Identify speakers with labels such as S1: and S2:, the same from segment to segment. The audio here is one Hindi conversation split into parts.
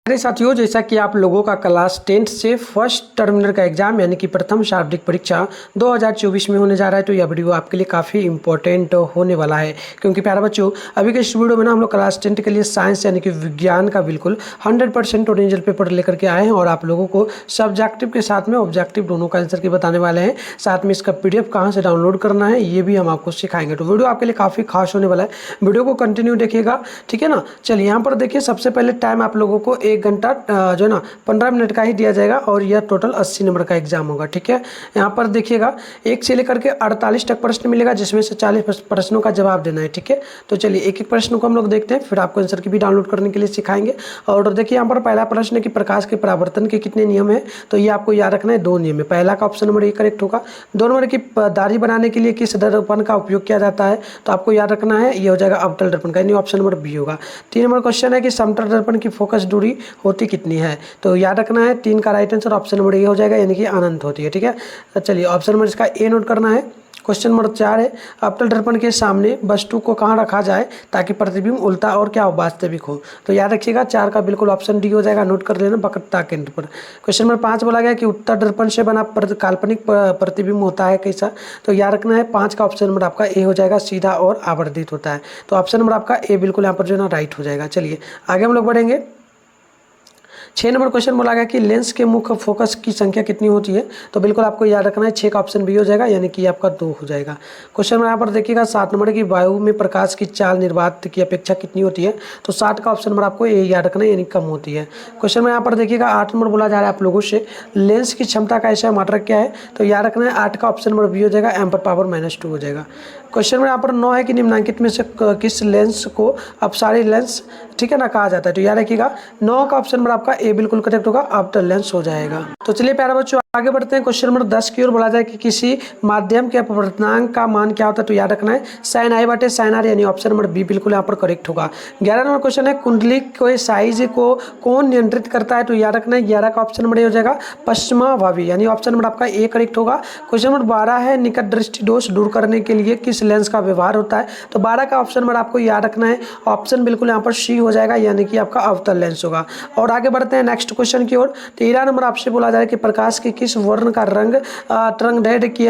S1: अरे साथियों, जैसा कि आप लोगों का क्लास 10th से फर्स्ट टर्मिनल का एग्जाम यानी कि प्रथम शाब्दिक परीक्षा 2024 में होने जा रहा है, तो यह वीडियो आपके लिए काफ़ी इंपॉर्टेंट होने वाला है। क्योंकि प्यारे बच्चों, अभी के इस वीडियो में ना हम लोग क्लास 10th के लिए साइंस यानी कि विज्ञान का बिल्कुल 100% ओरिजिनल पेपर लेकर के आए हैं और आप लोगों को सब्जेक्टिव के साथ में ऑब्जेक्टिव दोनों का आंसर की बताने वाले हैं। साथ में इसका PDF कहाँ से डाउनलोड करना है ये भी हम आपको सिखाएंगे। तो वीडियो आपके लिए काफ़ी खास होने वाला है, वीडियो को कंटिन्यू देखिएगा, ठीक है ना। चलिए यहाँ पर देखिए, सबसे पहले टाइम आप लोगों को 1 घंटा जो है ना 15 मिनट का ही दिया जाएगा और यह टोटल 80 नंबर का एग्जाम होगा, ठीक है। यहाँ पर देखिएगा 1 से लेकर के 48 तक प्रश्न मिलेगा, जिसमें से 40 प्रश्नों का जवाब देना है, ठीक है। तो चलिए एक एक प्रश्न को हम लोग देखते हैं, फिर आपको आंसर की भी डाउनलोड करने के लिए सिखाएंगे। और देखिए यहाँ पर पहला प्रश्न है कि प्रकाश के परावर्तन के कितने नियम है, तो ये आपको याद रखना है 2 नियम है। पहला का ऑप्शन नंबर ए करेक्ट होगा। 2 नंबर की दाढ़ी बनाने के लिए किस दर्पण का उपयोग किया जाता है, तो आपको याद रखना है ये हो जाएगा अवतल दर्पण का, यानी ऑप्शन नंबर बी होगा। 3 नंबर क्वेश्चन है कि समतल दर्पण की फोकस दूरी होती कितनी है, तो याद रखना है 3 का right answer option number A हो जाएगा, यानी कि अनंत होती है, ठीक है। तो चलिए ऑप्शन नंबर इसका ए नोट करना है। क्वेश्चन नंबर 4 है अवतल दर्पण के सामने वस्तु को कहाँ रखा जाए ताकि प्रतिबिंब उल्टा और क्या हो, वास्तविक हो, तो याद रखिएगा 4 का बिल्कुल ऑप्शन डी हो जाएगा, नोट कर लेना वक्रता केंद्र पर। क्वेश्चन नंबर 5 बोला गया कि उत्तर दर्पण से बना काल्पनिक प्रतिबिंब होता है कैसा, तो याद रखना है 5 का ऑप्शन नंबर आपका ए हो जाएगा, सीधा और आवर्धित होता है। तो ऑप्शन नंबर आपका ए बिल्कुल यहाँ पर जो है ना राइट हो जाएगा। चलिए आगे हम लोग बढ़ेंगे। 6 नंबर क्वेश्चन बोला गया कि लेंस के मुख्य फोकस की संख्या कितनी होती है, तो बिल्कुल आपको याद रखना है 6 का ऑप्शन बी हो जाएगा, यानी कि आपका 2 हो जाएगा। क्वेश्चन नंबर यहाँ पर देखिएगा 7 नंबर की वायु में प्रकाश की चाल निर्वात की अपेक्षा कितनी होती है, तो 60 का ऑप्शन नंबर आपको ये याद रखना है, यानी कम होती है। क्वेश्चन नंबर यहाँ पर देखिएगा 8 नंबर बोला जा रहा है आप लोगों से लेंस की क्षमता का ऐसा मात्रक क्या है, तो याद रखना है 8 का ऑप्शन नंबर बी हो जाएगा, (10⁻⁻2 हो जाएगा। क्वेश्चन नंबर यहाँ पर 9 है कि निम्नलिखित में से किस लेंस को अपसारी लेंस, ठीक है ना, कहा जाता है, तो याद रखिएगा 9 का ऑप्शन नंबर आपका ए बिल्कुल करेक्ट होगा, अवतल लेंस हो जाएगा। तो चलिए प्यारे बच्चों आगे बढ़ते हैं। क्वेश्चन नंबर 10 की ओर बोला जाए कि किसी माध्यम के अपवर्तनांक का मान क्या होता है, तो याद रखना है sin i बटे sin r, यानी ऑप्शन नंबर बी बिल्कुल यहाँ पर करेक्ट होगा। 11 नंबर क्वेश्चन है कुंडली के साइज को कौन नियंत्रित करता है, तो याद रखना है 11 का ऑप्शन नंबर ए हो जाएगा, पश्चिमाभावी, यानी ऑप्शन नंबर आपका ए करेक्ट होगा। क्वेश्चन नंबर 12 है निकट दृष्टि दोष दूर करने के लिए किस लेंस का व्यवहार होता है, तो 12 का ऑप्शन नंबर आपको याद रखना है, ऑप्शन बिल्कुल यहाँ पर सी हो जाएगा, यानी कि आपका अवतल लेंस होगा। और आगे बढ़ते हैं नेक्स्ट क्वेश्चन की ओर। 13 नंबर आपसे बोला जा रहा है कि प्रकाश के किस वर्ण का रंग तरंगदैर्घ्य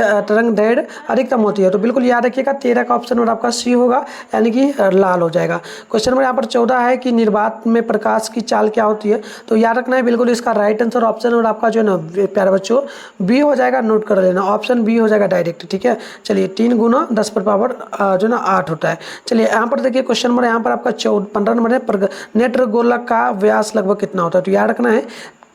S1: अधिकतम होती है, तो बिल्कुल याद रखिएगा 13 का ऑप्शन नंबर आपका सी होगा, यानी कि लाल हो जाएगा। क्वेश्चन नंबर यहाँ पर 14 है कि निर्वात में प्रकाश की चाल क्या होती है, तो याद रखना है बिल्कुल इसका राइट आंसर ऑप्शन नंबर आपका जो है ना प्यारे बच्चों बी हो जाएगा, नोट कर लेना, ऑप्शन बी हो जाएगा डायरेक्ट, ठीक है। चलिए 3 गुना 10⁻8 जो ना 8 होता है। चलिए यहाँ पर देखिए क्वेश्चन नंबर यहाँ पर आपका 15 नंबर है नेत्र गोलक का व्यास लगभग कितना होता है, तो याद रखना है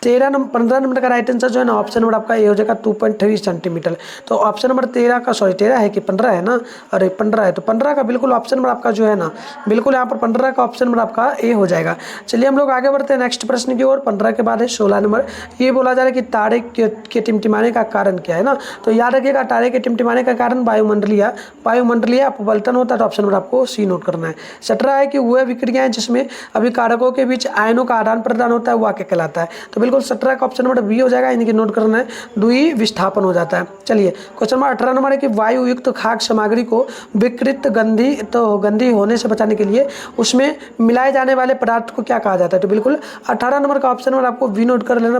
S1: 15 नंबर का राइट आंसर जो है ना ऑप्शन नंबर आपका ए हो जाएगा 2.3 सेंटीमीटर। तो ऑप्शन नंबर 13 का 13 है कि 15 है ना, अरे 15 है, तो 15 का बिल्कुल ऑप्शन नंबर आपका जो है ना बिल्कुल यहाँ पर 15 का ऑप्शन नंबर आपका ए हो जाएगा। चलिए हम लोग आगे बढ़ते हैं नेक्स्ट प्रश्न की ओर। 15 के बाद है 16 नंबर, ये बोला जा रहा है कि तारे के टिमटिमाने का कारण क्या है ना, तो याद रखिएगा तारे के टिमटिमाने का कारण वायुमंडलीय अपवर्तन होता है, तो ऑप्शन नंबर आपको सी नोट करना है। 17 है कि वह विक्रियाएं जिसमें अभिकारकों के बीच आयनों का आदान प्रदान होता है वह क्या कहलाता है, तो बिल्कुल 17 का ऑप्शन नंबर बी हो जाएगा, यानी कि नोट करना है द्वि विस्थापन हो जाता है। चलिए क्वेश्चन नंबर 18 नंबर है कि वायु युक्त खाद्य सामग्री को विकृत गंदी होने से बचाने के लिए उसमें मिलाए जाने वाले पदार्थ को क्या कहा जाता है, तो बिल्कुल 18 नंबर का ऑप्शन नंबर आपको बी नोट कर लेना,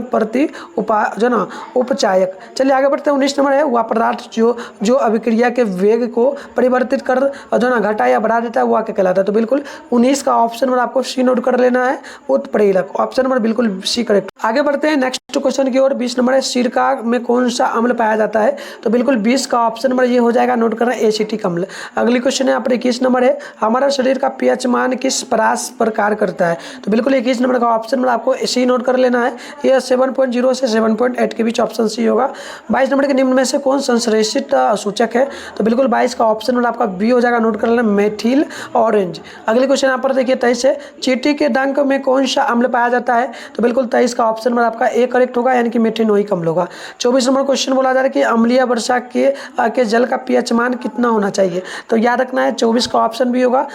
S1: जो ना उपचायक। चलिए आगे बढ़ते हैं। 19 नंबर है वह पदार्थ जो अभिक्रिया के वेग को परिवर्तित कर जो ना घटा या बढ़ा देता है वह क्या कहलाता है, तो बिल्कुल 19 का ऑप्शन नंबर आपको सी नोट कर लेना है, उत्प्रेरक, ऑप्शन नंबर बिल्कुल सी करेक्ट। आगे बढ़ते हैं नेक्स्ट क्वेश्चन की ओर। 20 नंबर है सिरका में कौन सा अम्ल पाया जाता है, तो बिल्कुल 20 का ऑप्शन नंबर ये हो जाएगा, नोट करना एसिटिक अम्ल। अगली क्वेश्चन है यहाँ पर 21 नंबर है हमारा शरीर का पीएच मान किस परास पर कार्य करता है, तो बिल्कुल 21 नंबर का ऑप्शन नंबर आपको सी नोट कर लेना है, यह 7.0 से 7.8 के बीच ऑप्शन सी होगा। 22 नंबर के निम्न में से कौन संश्लेषित सूचक है, तो बिल्कुल 22 का ऑप्शन नंबर आपका बी हो जाएगा, नोट कर लेना मेथिल ऑरेंज। अगली क्वेश्चन यहाँ पर देखिए 23 है चींटी के डंक में कौन सा अम्ल पाया जाता है, तो बिल्कुल 23 का ऑप्शन ऑप्शन नंबर आपका ए करेक्ट होगा, यानी कि मेथेनोइक अम्ल होगा। 24 नंबर क्वेश्चन बोला जा रहा है कि अम्लीय वर्षा के जल का पीएच मान कितना होना चाहिए। तो याद रखना है 24 का ऑप्शन भी होगा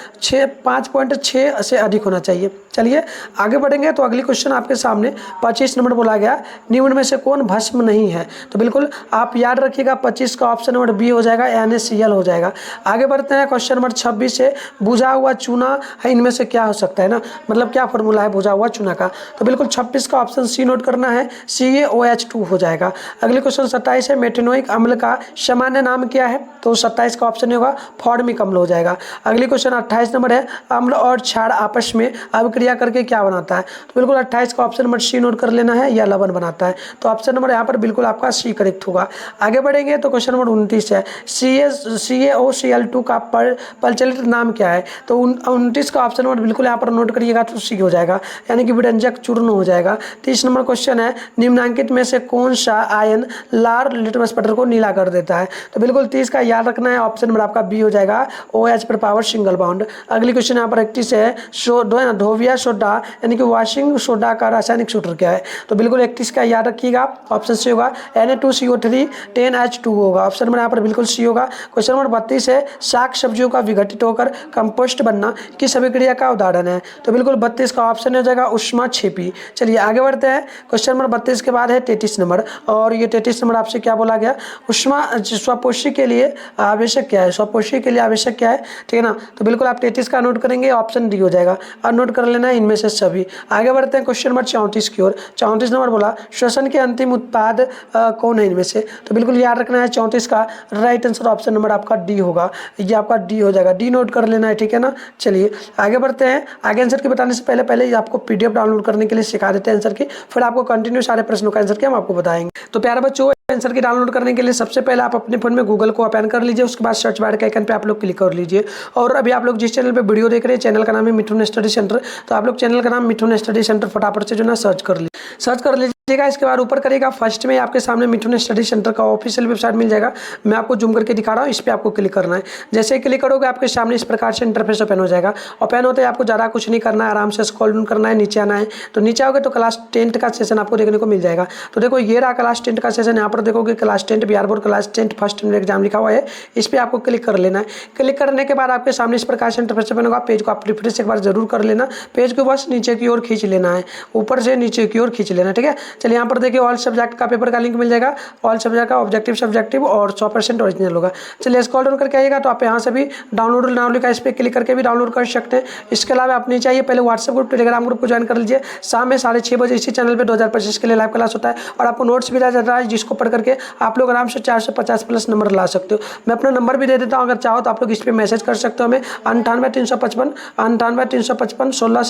S1: 5.6 से अधिक होना चाहिए। चलिए आगे बढ़ेंगे। तो अगली क्वेश्चन आपके सामने 25 नंबर बोला गया, निम्न में से कौन भस्म नहीं है। तो बिल्कुल आप याद रखिएगा 25 का ऑप्शन नंबर बी हो जाएगा, NaCl हो जाएगा। आगे बढ़ते हैं क्वेश्चन नंबर 26 से, बुझा हुआ चूना है इनमें से क्या हो सकता है ना, मतलब क्या फॉर्मूला है बुझा हुआ चूना का। तो बिल्कुल 26 का ऑप्शन सी नोट करना है, CaOH2 हो जाएगा। अगले क्वेश्चन 27 है, मेथेनोइक अम्ल का सामान्य नाम क्या है। तो 27 का ऑप्शन होगा फॉर्मिक अम्ल हो जाएगा। अगली क्वेश्चन 28 नंबर है, अम्ल और क्षार आपस में अभिक्रिया करके क्या बनाता है। तो बिल्कुल 28 का ऑप्शन नंबर सी नोट कर लेना है, या लवण बनाता है। तो ऑप्शन नंबर यहाँ पर बिल्कुल आपका सी करेक्ट होगा। आगे बढ़ेंगे तो क्वेश्चन नंबर 29 है, CaOCl2 का प्रचलित नाम क्या है। तो 29 का ऑप्शन नंबर बिल्कुल यहाँ पर नोट करिएगा, तो सी हो जाएगा, यानी कि विरंजक चूर्ण हो जाएगा। 30 नंबर क्वेश्चन है, निम्नांकित में से कौन सा आयन लाल लिटमस पटर को नीला कर देता है। तो बिल्कुल 30 का याद रखना है, ऑप्शन नंबर आपका बी हो जाएगा, OH पर पावर सिंगल बॉन्ड। अगली क्वेश्चन यहाँ पर 31 है, धोबिया सोडा यानी कि वॉशिंग सोडा का रासायनिक सूत्र क्या है। तो बिल्कुल 31 का याद रखिएगा, ऑप्शन सी होगा Na2CO3 10H2 होगा। ऑप्शन नंबर यहाँ पर बिल्कुल सी होगा। क्वेश्चन नंबर 32 है, शाक सब्जियों का विघटित होकर कंपोस्ट बनना किस अभिक्रिया का उदाहरण है। तो बिल्कुल 32 का ऑप्शन हो जाएगा उष्मा क्षेपी। चलिए आगे बढ़ते हैं। क्वेश्चन नंबर 32 के बाद है 33 नंबर, और ये 33 नंबर आपसे क्या बोला गया, उष्मा स्वपोषी के लिए आवश्यक क्या है, स्वपोषी के लिए आवश्यक क्या है, ठीक है ना। तो बिल्कुल आप 33 का नोट करेंगे, ऑप्शन डी हो जाएगा, और नोट कर लेना है इनमें से सभी। आगे बढ़ते हैं क्वेश्चन नंबर 34 की ओर। 34 नंबर बोला, श्वसन के अंतिम उत्पाद कौन है इनमें से। तो बिल्कुल याद रखना है 34 का राइट आंसर ऑप्शन नंबर आपका डी होगा, ये आपका डी हो जाएगा, डी नोट कर लेना है, ठीक है ना। चलिए आगे बढ़ते हैं। आगे आंसर की बताने से पहले आपको PDF डाउनलोड करने के लिए सिखा देते हैं आंसर की, फिर आपको कंटिन्यू सारे प्रश्नों का आंसर की हम आपको बताएंगे। तो प्यारे बच्चों, आंसर की डाउनलोड करने के लिए सबसे पहले आप अपने फोन में गूगल को ओपन कर लीजिए, उसके बाद सर्च बार के आइकन पे आप लोग क्लिक कर लीजिए। और अभी आप लोग जिस चैनल पे वीडियो देख रहे हैं, चैनल का नाम है मिठुन स्टडी सेंटर। तो आप लोग चैनल का नाम मिठुन स्टडी सेंटर फटाफट से जो ना सर्च कर लीजिएगा। इसके बाद ऊपर करिएगा, फर्स्ट में आपके सामने मिठुन स्टडी सेंटर का ऑफिशियल वेबसाइट मिल जाएगा। मैं आपको जूम करके दिखा रहा हूँ, इस पर आपको क्लिक करना है। जैसे ही क्लिक करोगे आपके सामने इस प्रकार से इंटरफेस ओपन हो जाएगा। ओपन होते ही आपको ज़्यादा कुछ नहीं करना है, आराम से स्क्रॉल डाउन करना है, नीचे आना है। तो नीचे आओगे तो क्लास 10 का सेशन आपको देखने को मिल जाएगा। तो देखो ये रहा क्लास 10 का सेशन, यहाँ पर देखोगे class 10 Bihar board class 10 first term exam लिखा हुआ है, इस पर आपको क्लिक कर लेना है। क्लिक करने के बाद आपके सामने इस प्रकार से इंटरफेस ओपन होगा। पेज को आप रिफ्रेश एक बार जरूर कर लेना, पेज को बस नीचे की ओर खींच लेना है, ऊपर से नीचे की ओर खींच लेना, ठीक है। चलिए यहाँ पर देखिए ऑल सब्जेक्ट का पेपर का लिंक मिल जाएगा, ऑल सब्जेक्ट का ऑब्जेक्टिव सब्जेक्टिव और 100% ओरिजिनल होगा। चलिए स्क्रॉल डाउन करके आइएगा तो आप यहाँ से भी डाउनलोड नाउ लिखा इस पर क्लिक करके भी डाउनलोड कर सकते हैं। इसके अलावा आप नहीं चाहिए पहले व्हाट्सएप ग्रुप टेलीग्राम ग्रुप को ज्वाइन कर लीजिए। शाम में 6:30 बजे इसी चैनल पर 2025 के लिए लाइव क्लास होता है, और आपको नोट्स भी दिया जाता है, जिसको पढ़ करके आप लोग आराम से 450+ नंबर ला सकते हो। मैं अपना नंबर भी दे देता हूँ, अगर चाहो तो आप लोग इस पर मैसेज कर सकते हो हमें 98 355 16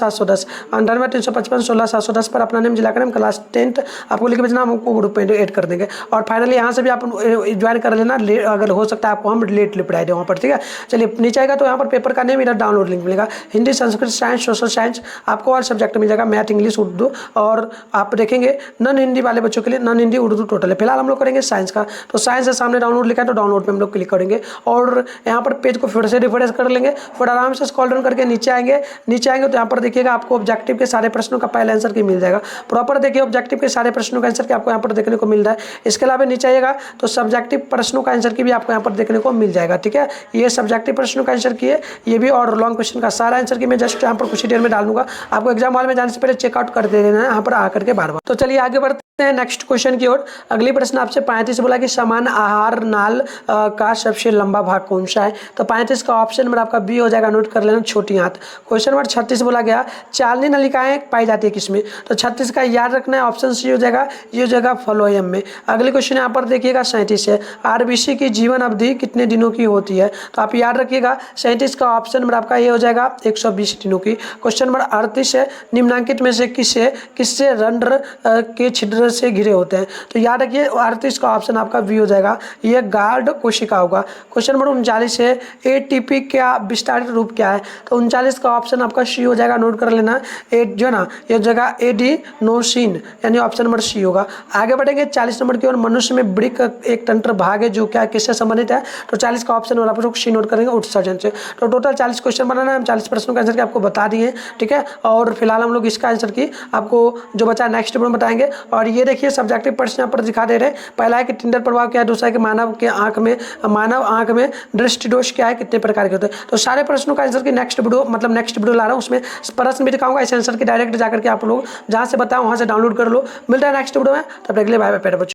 S1: 710 पर अपना नेम जिला कर क्लास 10 आपको लिख भेजना, हमको ग्रुप में ऐड कर देंगे। और फाइनली यहाँ से भी आप ज्वाइन कर लेना, अगर हो सकता है आपको हम लेट रिप्लाई दें वहाँ पर, ठीक है। चलिए नीचे आएगा तो यहाँ पर पेपर का नेम, इधर डाउनलोड लिंक मिलेगा, Hindi Sanskrit science social science आपको और सब्जेक्ट मिल जाएगा, मैथ इंग्लिश उर्दू। और आप देखेंगे नॉन हिंदी वाले बच्चों के लिए नॉन हिंदी उर्दू टोटल है। फिलहाल हम लोग करेंगे साइंस का, तो साइंस के सामने डाउनलोड लिखा है तो डाउनलोड पे हम लोग क्लिक करेंगे, और यहाँ पर पेज को फिर से रिफ्रेश कर लेंगे। फिर आराम से स्क्रॉल डाउन करके नीचे आएंगे तो यहाँ पर देखिएगा आपको ऑब्जेक्टिव के सारे प्रश्नों का पहले आंसर की मिल जाएगा। प्रॉपर देखिए ऑब्जेक्टिव के सारे प्रश्नों का आंसर की आपको यहाँ पर देखने को मिल रहा है। इसके अलावा नीचे आइएगा तो सब्जेक्टिव प्रश्नों का आंसर की भी आपको यहाँ पर देखने को मिल जाएगा, ठीक है। ये सब्जेक्टिव प्रश्नों का आंसर की है, ये भी, और लॉन्ग क्वेश्चन का सारा आंसर की मैं जस्ट यहाँ पर कुछ ही देर में डाल दूंगा। आपको एग्जाम हॉल में जाने से पहले चेकआउट कर देना है यहाँ पर आकर के बार-बार। तो चलिए आगे बढ़ते हैं नेक्स्ट क्वेश्चन की ओर। अगली प्रश्न आपसे 35 बोला कि सामान्य आहार नाल का सबसे लंबा भाग कौन सा है। तो 35 का ऑप्शन नंबर आपका बी हो जाएगा, नोट कर लेना, छोटी आंत। क्वेश्चन नंबर 36 बोला गया चालनी नलिकाएं पाई जाती है किसमें। तो 36 का याद रखना है, ऑप्शन सी हो जाएगा, ये हो जाएगा फ्लोएम में। अगले क्वेश्चन यहाँ पर देखिएगा 37 है, RBC की जीवन अवधि कितने दिनों की होती है। तो आप याद रखिएगा 37 का ऑप्शन नंबर आपका ये हो जाएगा 120 दिनों की। क्वेश्चन नंबर 38 है, निम्नांकित में से किससे रंध्र के छिद्र छिद्र से घिरे होते हैं। तो याद रखिए 38 का ऑप्शन आपका बी हो जाएगा, ये गार्ड कोशिका होगा। क्वेश्चन नंबर 39 है, एटीपी क्या विस्तारित रूप क्या है? तो 39 का ऑप्शन आपका सी हो जाएगा, नोट कर लेना। जो है ना ये जगह एडिनोसिन यानी ऑप्शन नंबर सी होगा। आगे बढ़ेंगे 40 नंबर की ओर, मनुष्य में वृक्क एक तंत्र भाग है जो क्या किससे संबंधित है? तो 40 का ऑप्शन वाला आप सी नोट करेंगे, उत्सर्जन से। तो टोटल 40 क्वेश्चन बनाना है, हम 40 प्रश्नों का आंसर आपको बता दिए, ठीक है। और फिलहाल हम लोग इसका आंसर की आपको जो बचा नेक्स्ट वीडियो में बताएंगे। और ये देखिए सब्जेक्टिव प्रश्न यहाँ पर दिखा दे रहे हैं। पहला है कि टिंडर प्रभाव क्या है, दूसरा है कि मानव आंख में दृष्टि दोष क्या है, कितने प्रकार के होते हैं। तो सारे प्रश्नों का आंसर की नेक्स्ट वीडियो ला रहा हूँ, उसमें प्रश्न भी दिखाऊंगा, इस आंसर की डायरेक्ट जाकर के आप लोग जहाँ से बताओ वहाँ से डाउनलोड कर लो। मिलता है नेक्स्ट वीडियो में, तब तक के लिए बाय बाय प्यारे बच्चों।